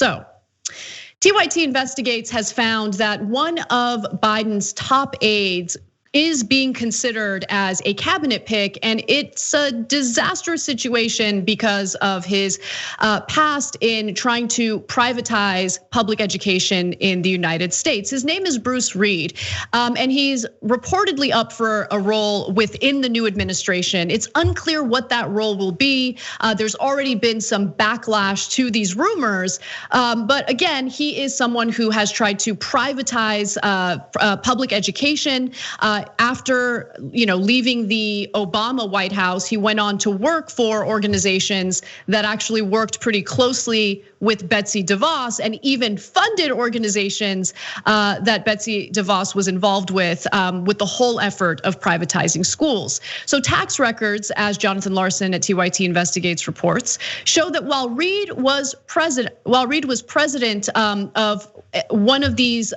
So TYT Investigates has found that one of Biden's top aides is being considered as a cabinet pick, and it's a disastrous situation because of his past in trying to privatize public education in the United States. His name is Bruce Reed, and he's reportedly up for a role within the new administration. It's unclear what that role will be. There's already been some backlash to these rumors, but again, he is someone who has tried to privatize public education. After leaving the Obama White House, he went on to work for organizations that actually worked pretty closely with Betsy DeVos, and even funded organizations that Betsy DeVos was involved with the whole effort of privatizing schools. So tax records, as Jonathan Larson at TYT Investigates reports, show that while Reed was president of one of these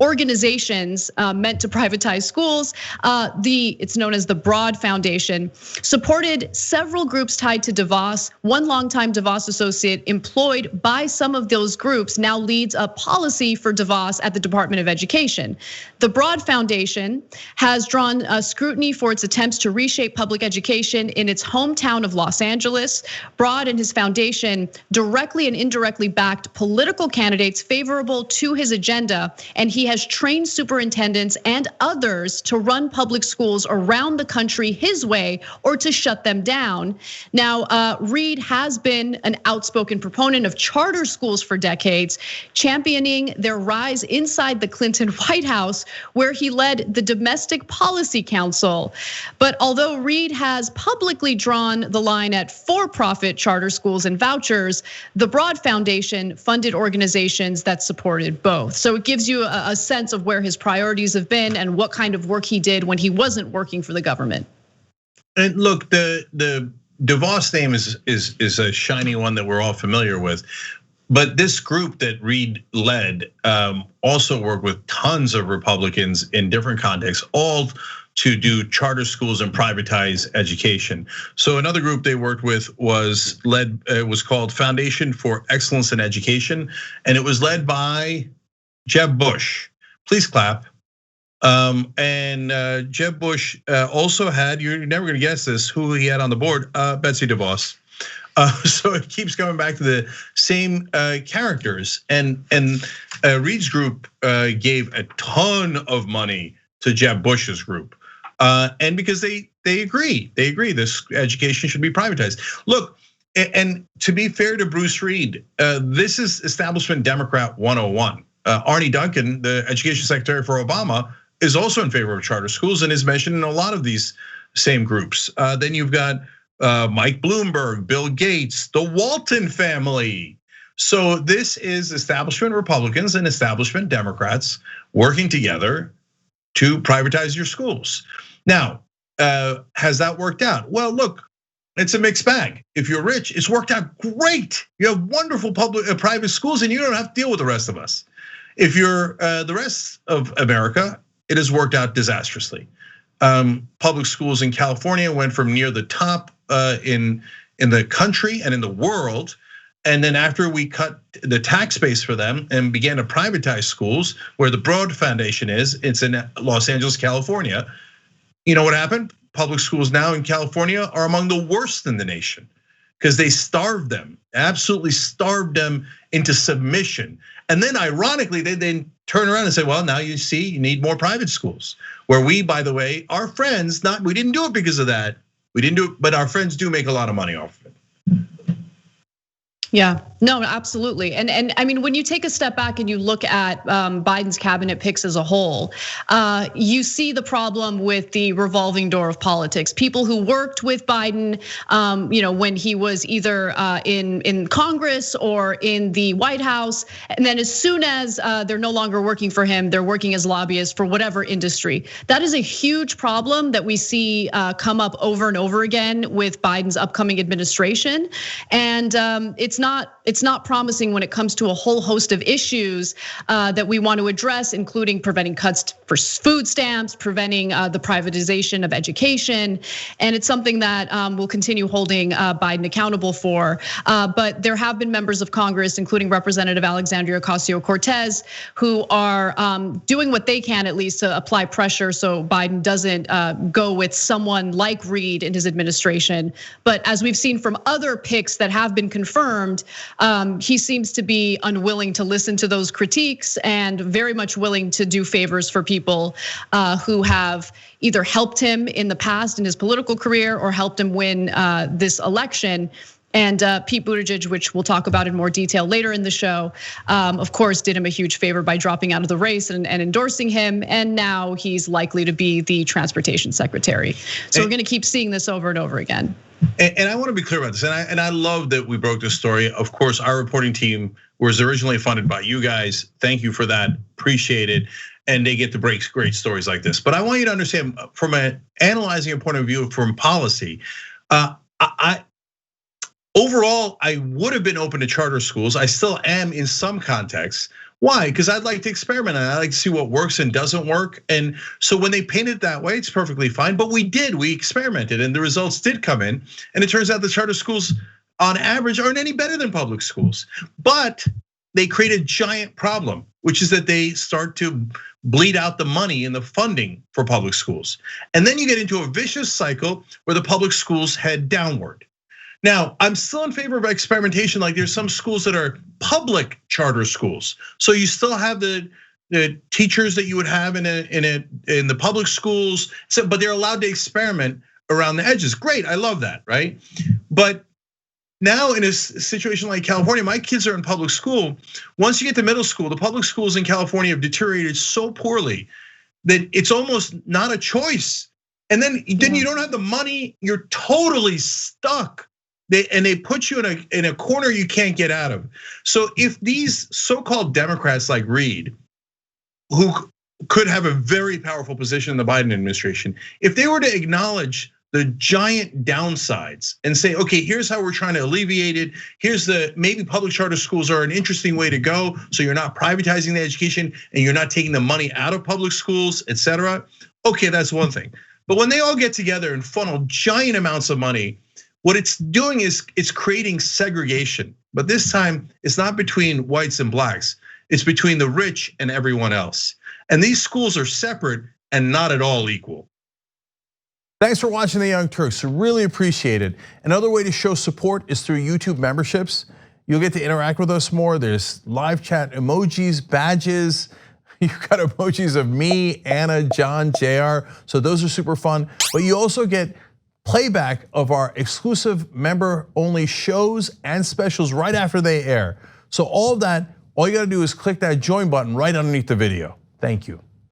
organizations meant to privatize schools, it's known as the Broad Foundation, supported several groups tied to DeVos. One longtime DeVos associate employed by some of those groups now leads a policy for DeVos at the Department of Education. The Broad Foundation has drawn scrutiny for its attempts to reshape public education in its hometown of Los Angeles. Broad and his foundation directly and indirectly backed political candidates favorable to his agenda, and he has trained superintendents and others to run public schools around the country his way or to shut them down. Now, Reed has been an outspoken proponent of charter schools for decades, championing their rise inside the Clinton White House, where he led the Domestic Policy Council. But although Reed has publicly drawn the line at for-profit charter schools and vouchers, the Broad Foundation funded organizations that supported both. So it gives you a sense of where his priorities have been and what kind of work he did when he wasn't working for the government. And look, the DeVos name is a shiny one that we're all familiar with. But this group that Reed led also worked with tons of Republicans in different contexts, all to do charter schools and privatize education. So another group they worked with was called Foundation for Excellence in Education, and it was led by Jeb Bush. Please clap. And Jeb Bush also had, you're never gonna guess this, who he had on the board, Betsy DeVos. So it keeps coming back to the same characters. And Reed's group gave a ton of money to Jeb Bush's group. And because they agree this education should be privatized. Look, and to be fair to Bruce Reed, this is establishment Democrat 101. Arnie Duncan, the education secretary for Obama, is also in favor of charter schools and is mentioned in a lot of these same groups. Then you've got Mike Bloomberg, Bill Gates, the Walton family. So this is establishment Republicans and establishment Democrats working together to privatize your schools. Now, has that worked out? Well, look, it's a mixed bag. If you're rich, it's worked out great. You have wonderful private schools and you don't have to deal with the rest of us. If you're the rest of America, it has worked out disastrously. Public schools in California went from near the top in the country and in the world. And then after we cut the tax base for them and began to privatize schools, where the Broad Foundation is, it's in Los Angeles, California. You know what happened? Public schools now in California are among the worst in the nation because they starved them, absolutely starved them into submission. And then ironically, they then turn around and say, well, now you see, you need more private schools. Where we, by the way, our friends, we didn't do it because of that. We didn't do it, but our friends do make a lot of money off of it. Yeah, no, absolutely. And I mean, when you take a step back and you look at Biden's cabinet picks as a whole, you see the problem with the revolving door of politics. People who worked with Biden, when he was either in Congress or in the White House, and then as soon as they're no longer working for him, they're working as lobbyists for whatever industry. That is a huge problem that we see come up over and over again with Biden's upcoming administration, and it's not promising when it comes to a whole host of issues that we want to address, including preventing cuts for food stamps, preventing the privatization of education, and it's something that we'll continue holding Biden accountable for. But there have been members of Congress, including Representative Alexandria Ocasio-Cortez, who are doing what they can, at least, to apply pressure so Biden doesn't go with someone like Reid in his administration. But as we've seen from other picks that have been confirmed, he seems to be unwilling to listen to those critiques and very much willing to do favors for people who have either helped him in the past in his political career or helped him win this election. And Pete Buttigieg, which we'll talk about in more detail later in the show, of course, did him a huge favor by dropping out of the race and endorsing him. And now he's likely to be the transportation secretary. So we're gonna keep seeing this over and over again. And I want to be clear about this. And I love that we broke this story. Of course, our reporting team was originally funded by you guys. Thank you for that, appreciate it. And they get to break great stories like this. But I want you to understand from analyzing a point of view from policy, overall, I would have been open to charter schools. I still am in some contexts. Why? Because I'd like to experiment. I like to see what works and doesn't work. And so when they paint it that way, it's perfectly fine. But we experimented and the results did come in. And it turns out the charter schools on average aren't any better than public schools. But they create a giant problem, which is that they start to bleed out the money and the funding for public schools. And then you get into a vicious cycle where the public schools head downward. Now, I'm still in favor of experimentation. Like there's some schools that are public charter schools. So you still have the teachers that you would have in the public schools, but they're allowed to experiment around the edges. Great, I love that, right? But now in a situation like California, my kids are in public school. Once you get to middle school, the public schools in California have deteriorated so poorly that it's almost not a choice. And then you don't have the money, you're totally stuck. They put you in a corner you can't get out of. So if these so-called Democrats like Reid, who could have a very powerful position in the Biden administration, if they were to acknowledge the giant downsides and say, okay, here's how we're trying to alleviate it. Here's maybe public charter schools are an interesting way to go. So you're not privatizing the education and you're not taking the money out of public schools, et cetera. Okay, that's one thing. But when they all get together and funnel giant amounts of money, what it's doing is it's creating segregation, but this time it's not between whites and blacks, it's between the rich and everyone else. And these schools are separate and not at all equal. Thanks for watching The Young Turks, really appreciate it. Another way to show support is through YouTube memberships. You'll get to interact with us more. There's live chat emojis, badges. You've got emojis of me, Anna, John, JR, so those are super fun. But you also get playback of our exclusive member-only shows and specials right after they air. So all of that, all you gotta do is click that join button right underneath the video. Thank you.